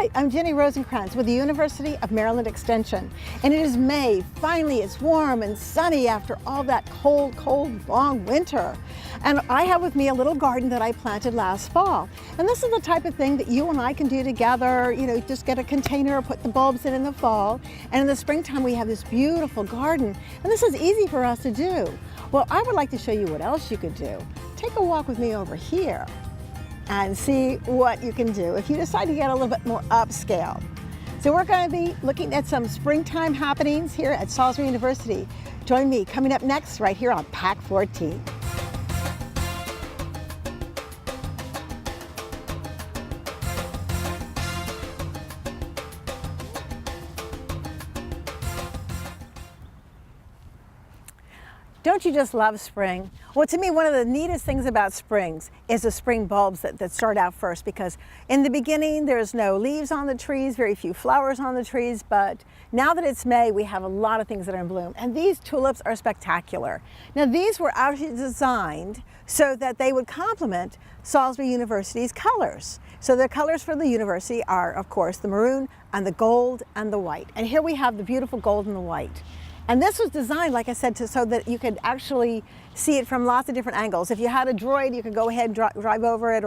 Hi, I'm Jenny Rosenkrantz with the University of Maryland Extension, and it is May. Finally, it's warm and sunny after all that cold, long winter. And I have with me a little garden that I planted last fall. And this is the type of thing that you and I can do together. You know, just get a container, put the bulbs in the fall, and in the springtime we have this beautiful garden. And this is easy for us to do. Well, I would like to show you what else you could do. Take a walk with me over here and see what you can do if you decide to get a little bit more upscale. So we're going to be looking at some springtime happenings here at Salisbury University. Join me coming up next right here on Pack 14. Don't you just love spring? Well, to me, one of the neatest things about springs is the spring bulbs that start out first, because in the beginning, there's no leaves on the trees, very few flowers on the trees, but now that it's May, we have a lot of things that are in bloom, and these tulips are spectacular. Now, these were actually designed so that they would complement Salisbury University's colors. So the colors for the university are, of course, the maroon and the gold and the white. And here we have the beautiful gold and the white. And this was designed, like I said, so that you could actually see it from lots of different angles. If you had a droid, you could go ahead and drive over it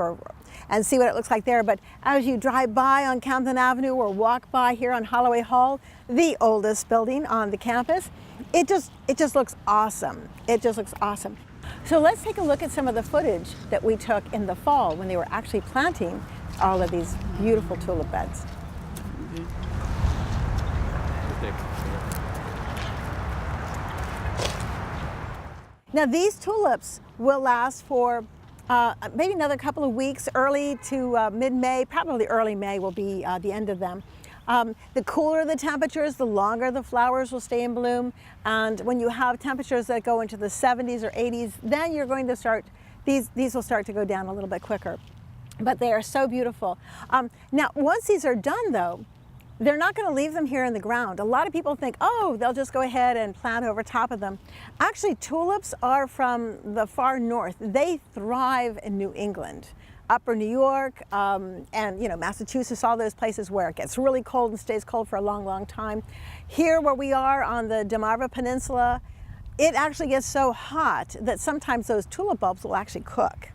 and see what it looks like there. But as you drive by on Camden Avenue or walk by here on Holloway Hall, the oldest building on the campus, it just looks awesome. It just looks awesome. So let's take a look at some of the footage that we took in the fall when they were actually planting all of these beautiful tulip beds. Now these tulips will last for maybe another couple of weeks, early to mid-May, probably early May will be the end of them. The cooler the temperatures, the longer the flowers will stay in bloom. And when you have temperatures that go into the 70s or 80s, then you're going to start, these will start to go down a little bit quicker. But they are so beautiful. Now once these are done though, they're not going to leave them here in the ground. A lot of people think, oh, they'll just go ahead and plant over top of them. Actually, tulips are from the far north. They thrive in New England, upper New York, and Massachusetts, all those places where it gets really cold and stays cold for a long time. Here where we are on the Delmarva Peninsula, it actually gets so hot that sometimes those tulip bulbs will actually cook.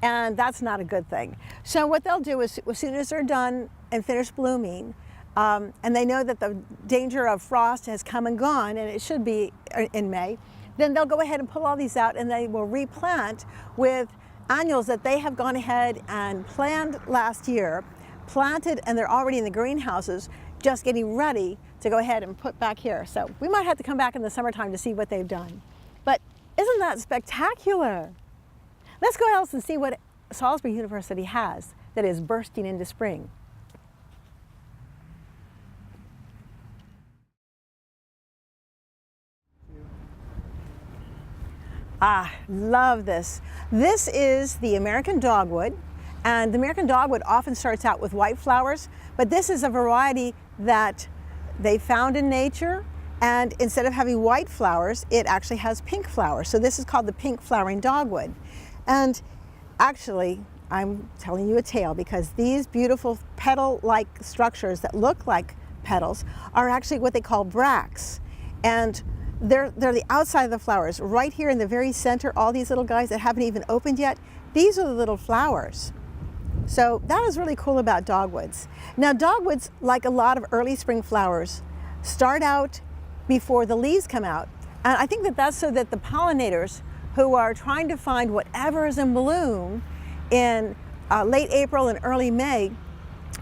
And that's not a good thing. So what they'll do is, as soon as they're done and finished blooming, and they know that the danger of frost has come and gone, and it should be in May, then they'll go ahead and pull all these out and they will replant with annuals that they have gone ahead and planned last year, planted, and they're already in the greenhouses, just getting ready to go ahead and put back here. So we might have to come back in the summertime to see what they've done. But isn't that spectacular? Let's go else and see what Salisbury University has that is bursting into spring. Ah, love this. This is the American Dogwood, and the American Dogwood often starts out with white flowers, but this is a variety that they found in nature, and instead of having white flowers, it actually has pink flowers. So this is called the pink flowering dogwood. And actually, I'm telling you a tale, because these beautiful petal-like structures that look like petals are actually what they call bracts. And they're the outside of the flowers. Right here in the very center, all these little guys that haven't even opened yet, these are the little flowers. So that is really cool about dogwoods. Now dogwoods, like a lot of early spring flowers, start out before the leaves come out. And I think that that's so that the pollinators who are trying to find whatever is in bloom in late April and early May,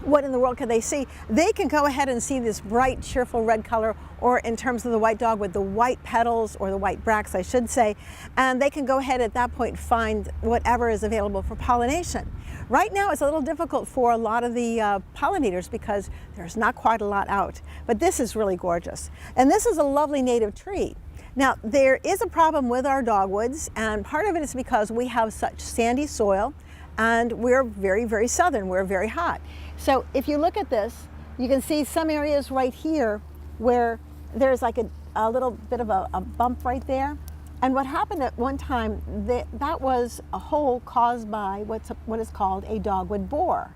what in the world can they see? They can go ahead and see this bright, cheerful red color, or in terms of the white dogwood, the white petals, or the white bracts, I should say, and they can go ahead at that point find whatever is available for pollination. Right now, it's a little difficult for a lot of the pollinators because there's not quite a lot out, but this is really gorgeous. And this is a lovely native tree. Now, there is a problem with our dogwoods, and part of it is because we have such sandy soil, and we're very southern, we're very hot. So if you look at this, you can see some areas right here where there's like a little bit of a bump right there. And what happened at one time, that was a hole caused by what is called a dogwood borer.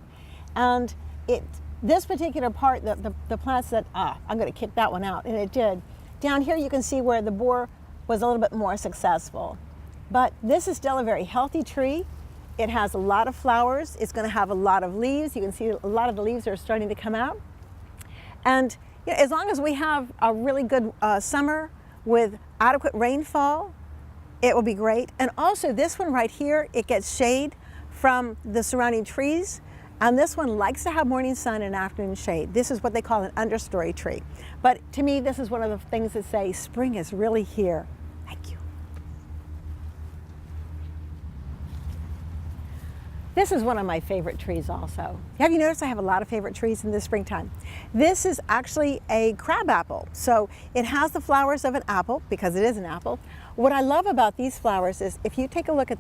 And it this particular part, the plants that, I'm gonna kick that one out, and it did. Down here you can see where the borer was a little bit more successful. But this is still a very healthy tree. It has a lot of flowers. It's gonna have a lot of leaves. You can see a lot of the leaves are starting to come out. And you know, as long as we have a really good summer with adequate rainfall, it will be great. And also this one right here, it gets shade from the surrounding trees. And this one likes to have morning sun and afternoon shade. This is what they call an understory tree. But to me, this is one of the things that say spring is really here. Thank you. This is one of my favorite trees also. Have you noticed I have a lot of favorite trees in the springtime? This is actually a crabapple. So it has the flowers of an apple because it is an apple. What I love about these flowers is if you take a look at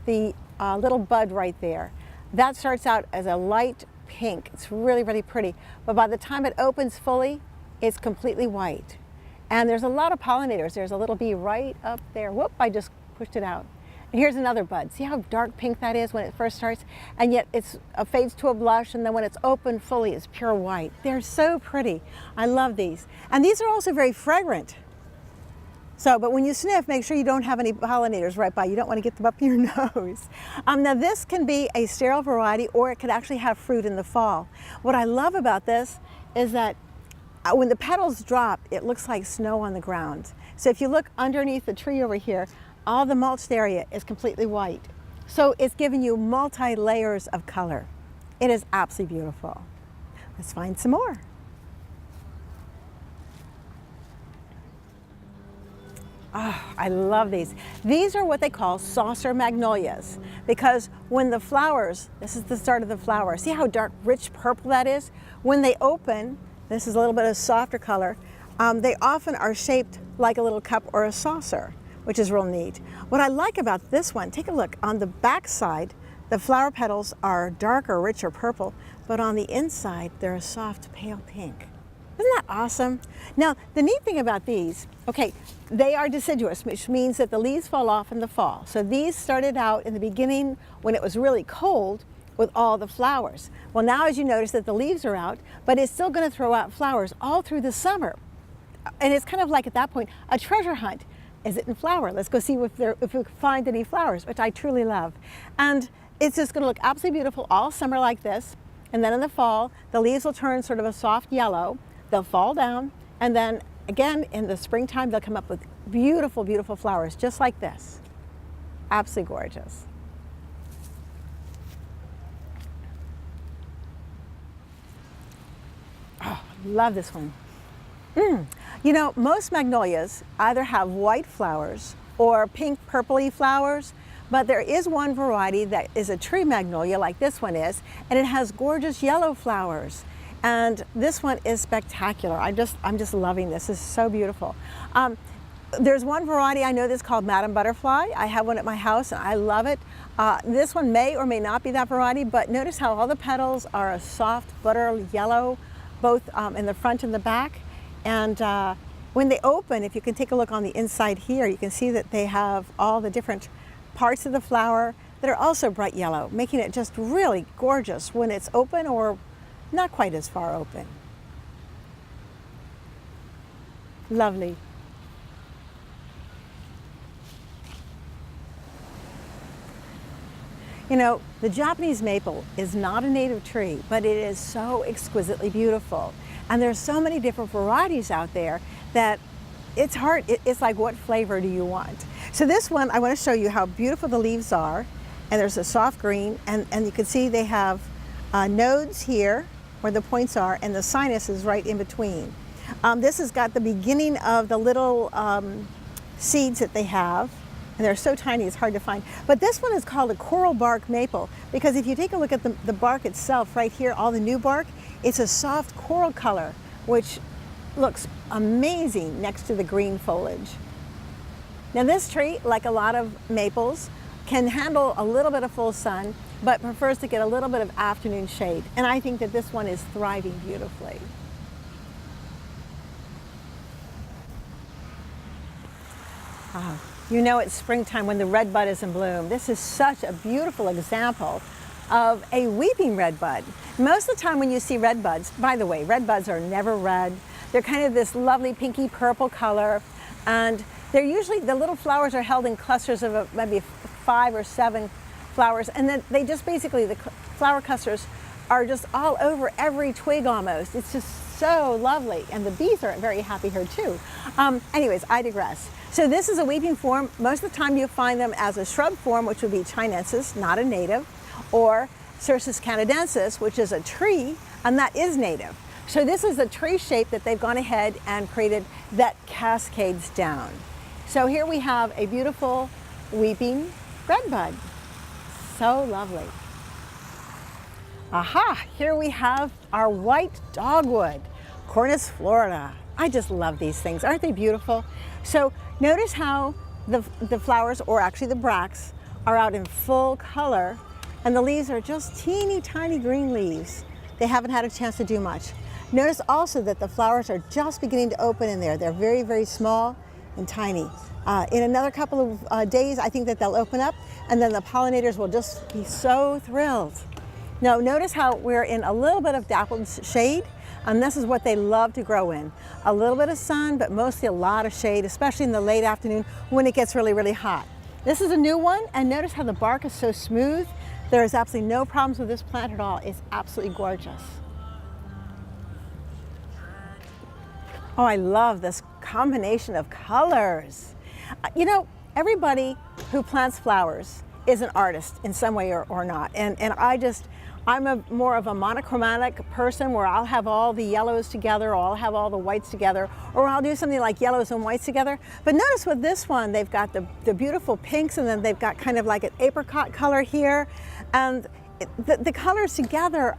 the little bud right there, that starts out as a light pink. It's really, really pretty. But by the time it opens fully, it's completely white. And there's a lot of pollinators. There's a little bee right up there. Whoop, I just pushed it out. And here's another bud. See how dark pink that is when it first starts? And yet it fades to a blush, and then when it's open fully, it's pure white. They're so pretty. I love these. And these are also very fragrant. So, but when you sniff, make sure you don't have any pollinators right by. You don't want to get them up your nose. Now this can be a sterile variety, or it could actually have fruit in the fall. What I love about this is that when the petals drop, it looks like snow on the ground. So if you look underneath the tree over here, all the mulched area is completely white. So it's giving you multi-layers of color. It is absolutely beautiful. Let's find some more. Oh, I love these. These are what they call saucer magnolias, because when the flowers, this is the start of the flower, see how dark, rich purple that is? When they open, this is a little bit of softer color, they often are shaped like a little cup or a saucer, which is real neat. What I like about this one, take a look, on the back side, the flower petals are darker, richer purple, but on the inside, they're a soft, pale pink. Isn't that awesome? Now, the neat thing about these, okay, they are deciduous, which means that the leaves fall off in the fall. So these started out in the beginning when it was really cold with all the flowers. Well, now as you notice that the leaves are out, but it's still gonna throw out flowers all through the summer. And it's kind of like at that point, a treasure hunt. Is it in flower? Let's go see if we find any flowers, which I truly love. And it's just gonna look absolutely beautiful all summer like this. And then in the fall, the leaves will turn sort of a soft yellow. They'll fall down. And then again, in the springtime, they'll come up with beautiful, beautiful flowers just like this. Absolutely gorgeous. Oh, love this one. You know, most magnolias either have white flowers or pink purpley flowers, but there is one variety that is a tree magnolia like this one is, and it has gorgeous yellow flowers. And this one is spectacular. I'm just loving this. This is so beautiful. There's one variety I know that's called Madam Butterfly. I have one at my house and I love it. This one may or may not be that variety, but notice how all the petals are a soft butter yellow, both in the front and the back. And when they open, if you can take a look on the inside here, you can see that they have all the different parts of the flower that are also bright yellow, making it just really gorgeous when it's open or not quite as far open. Lovely. You know, the Japanese maple is not a native tree, but it is so exquisitely beautiful. And there's so many different varieties out there that it's hard. It's like, what flavor do you want? So this one, I want to show you how beautiful the leaves are. And there's a soft green, and you can see they have nodes here where the points are, and the sinus is right in between. This has got the beginning of the little seeds that they have, and they're so tiny it's hard to find. But this one is called a coral bark maple, because if you take a look at the bark itself right here, all the new bark, it's a soft coral color, which looks amazing next to the green foliage. Now this tree, like a lot of maples, can handle a little bit of full sun, but prefers to get a little bit of afternoon shade. And I think that this one is thriving beautifully. Oh, you know it's springtime when the red bud is in bloom. This is such a beautiful example of a weeping redbud. Most of the time when you see redbuds, by the way, redbuds are never red. They're kind of this lovely pinky purple color, and they're usually, the little flowers are held in clusters of maybe 5 or 7 flowers, and then they just basically, the flower clusters are just all over every twig almost. It's just so lovely, and the bees are very happy here too. Anyways, I digress. So this is a weeping form. Most of the time you'll find them as a shrub form, which would be chinensis, not a native, or Cercis canadensis, which is a tree, and that is native. So this is a tree shape that they've gone ahead and created that cascades down. So here we have a beautiful weeping redbud. So lovely. Aha, here we have our white dogwood, Cornus florida. I just love these things. Aren't they beautiful? So notice how the flowers, or actually the bracts, are out in full color, and the leaves are just teeny tiny green leaves. They haven't had a chance to do much. Notice also that the flowers are just beginning to open in there. They're very, very small and tiny. In another couple of days, I think that they'll open up, and then the pollinators will just be so thrilled. Now notice how we're in a little bit of dappled shade, and this is what they love to grow in. A little bit of sun, but mostly a lot of shade, especially in the late afternoon when it gets really, really hot. This is a new one, and notice how the bark is so smooth. There is absolutely no problems with this plant at all. It's absolutely gorgeous. Oh, I love this combination of colors. You know, everybody who plants flowers is an artist in some way or not. And I'm more of a monochromatic person, where I'll have all the yellows together, or I'll have all the whites together, or I'll do something like yellows and whites together. But notice with this one, they've got the beautiful pinks, and then they've got kind of like an apricot color here. And the colors together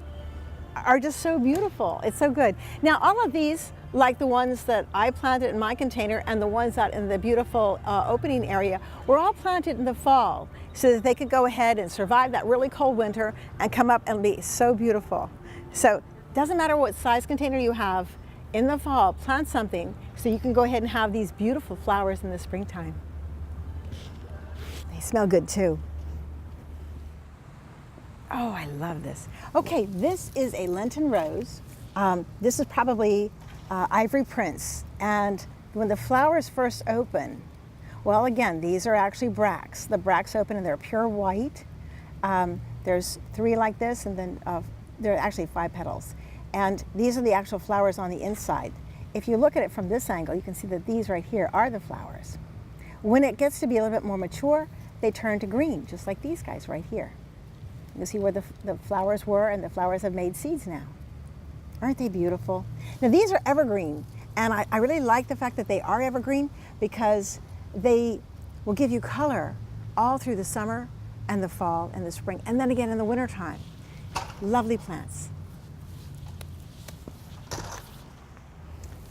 are just so beautiful. It's so good. Now all of these, like the ones that I planted in my container and the ones out in the beautiful opening area, were all planted in the fall so that they could go ahead and survive that really cold winter and come up and be so beautiful. So it doesn't matter what size container you have, in the fall, plant something so you can go ahead and have these beautiful flowers in the springtime. They smell good too. Oh, I love this. Okay, this is a Lenten rose. This is probably Ivory Prince, and when the flowers first open, well, again, these are actually bracts. The bracts open and they're pure white. There's 3 like this, and then there are actually 5 petals. And these are the actual flowers on the inside. If you look at it from this angle, you can see that these right here are the flowers. When it gets to be a little bit more mature, they turn to green, just like these guys right here. You see where the flowers were, and the flowers have made seeds now. Aren't they beautiful? Now these are evergreen, and I really like the fact that they are evergreen, because they will give you color all through the summer and the fall and the spring, and then again in the wintertime. Lovely plants.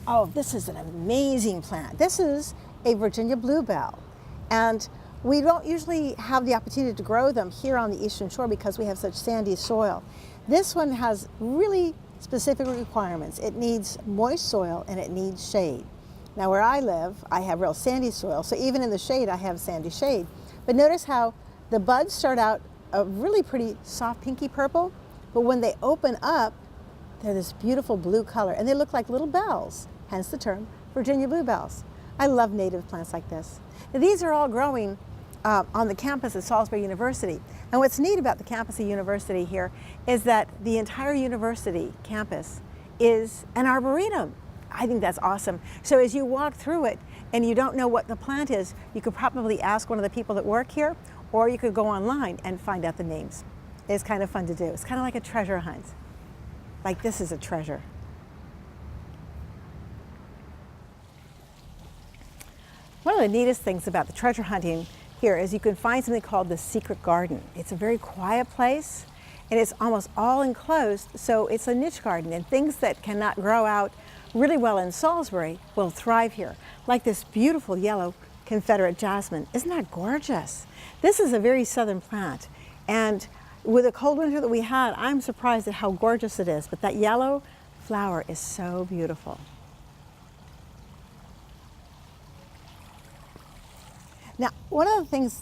Oh, this is an amazing plant. This is a Virginia Bluebell, and we don't usually have the opportunity to grow them here on the Eastern Shore because we have such sandy soil. This one has really specific requirements. It needs moist soil and it needs shade. Now where I live, I have real sandy soil, so even in the shade I have sandy shade. But notice how the buds start out a really pretty soft pinky purple, but when they open up, they're this beautiful blue color, and they look like little bells, hence the term Virginia bluebells. I love native plants like this. Now, these are all growing on the campus at Salisbury University. And what's neat about the campus of university here is that the entire university campus is an arboretum. I think that's awesome. So as you walk through it and you don't know what the plant is, you could probably ask one of the people that work here, or you could go online and find out the names. It's kind of fun to do. It's kind of like a treasure hunt. Like this is a treasure. One of the neatest things about the treasure hunting here is you can find something called the secret garden. It's a very quiet place, and it's almost all enclosed, so it's a niche garden, and things that cannot grow out really well in Salisbury will thrive here, like this beautiful yellow Confederate jasmine. Isn't that gorgeous? This is a very southern plant, and with the cold winter that we had, I'm surprised at how gorgeous it is, but that yellow flower is so beautiful. Now, one of the plants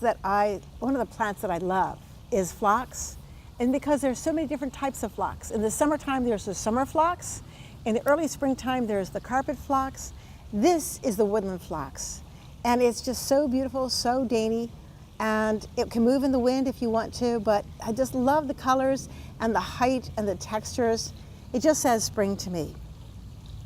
that I love is phlox, And because there's so many different types of phlox. In the summertime, there's the summer phlox. In the early springtime, there's the carpet phlox. This is the woodland phlox. And it's just so beautiful, so dainty. And it can move in the wind if you want to, but I just love the colors and the height and the textures. It just says spring to me.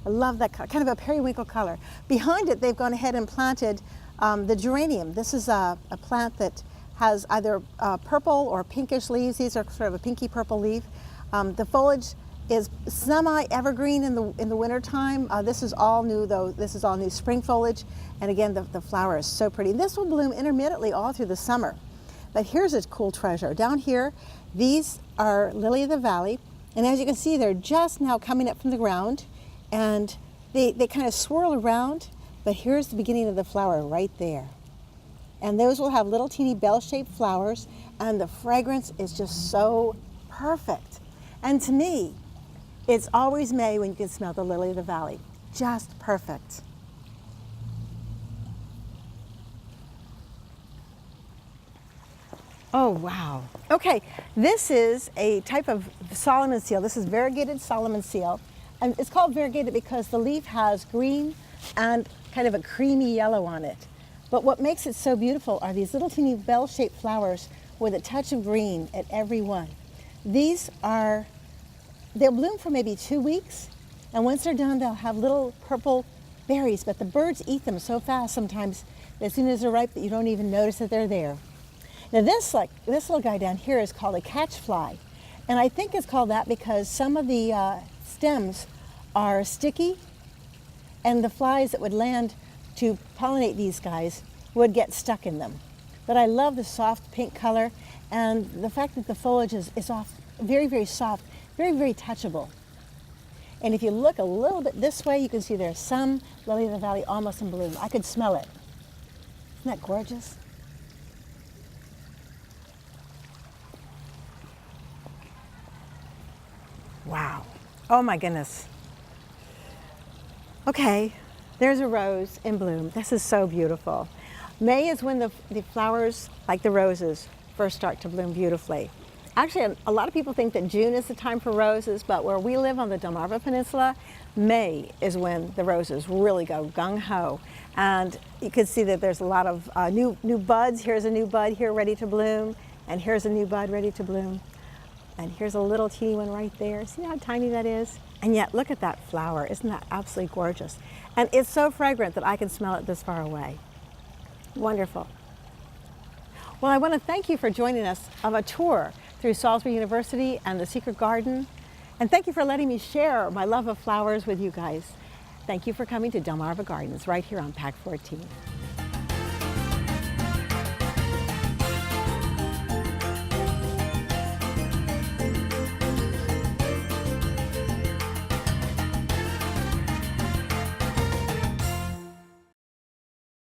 I love that color, kind of a periwinkle color. Behind it, they've gone ahead and planted the geranium. This is a plant that has either purple or pinkish leaves. These are sort of a pinky purple leaf. The foliage is semi-evergreen in the wintertime. This is all new though. This is all new spring foliage. And again, the flower is so pretty. This will bloom intermittently all through the summer. But here's a cool treasure. Down here, these are lily of the valley. And as you can see, they're just now coming up from the ground. And they kind of swirl around. But here's the beginning of the flower right there. And those will have little teeny bell-shaped flowers. And the fragrance is just so perfect. And to me, it's always May when you can smell the lily of the valley. Just perfect. Oh, wow. Okay, this is a type of Solomon seal. This is variegated Solomon seal. And it's called variegated because the leaf has green and kind of a creamy yellow on it. But what makes it so beautiful are these little teeny bell-shaped flowers with a touch of green at every one. They'll bloom for maybe 2 weeks. And once they're done, they'll have little purple berries, but the birds eat them so fast sometimes that as soon as they're ripe that you don't even notice that they're there. Now this little guy down here is called a catchfly. And I think it's called that because some of the stems are sticky and the flies that would land to pollinate these guys would get stuck in them. But I love the soft pink color and the fact that the foliage is very, very soft, very, very touchable. And if you look a little bit this way, you can see there's some lily of the valley almost in bloom. I could smell it. Isn't that gorgeous? Wow. Oh my goodness. Okay, there's a rose in bloom. This is so beautiful. May is when the flowers, like the roses, first start to bloom beautifully. Actually, a lot of people think that June is the time for roses, but where we live on the Delmarva Peninsula, May is when the roses really go gung-ho. And you can see that there's a lot of new buds. Here's a new bud here ready to bloom, and here's a new bud ready to bloom. And here's a little teeny one right there. See how tiny that is? And yet, look at that flower. Isn't that absolutely gorgeous? And it's so fragrant that I can smell it this far away. Wonderful. Well, I want to thank you for joining us on a tour through Salisbury University and the Secret Garden. And thank you for letting me share my love of flowers with you guys. Thank you for coming to Delmarva Gardens right here on PAC 14.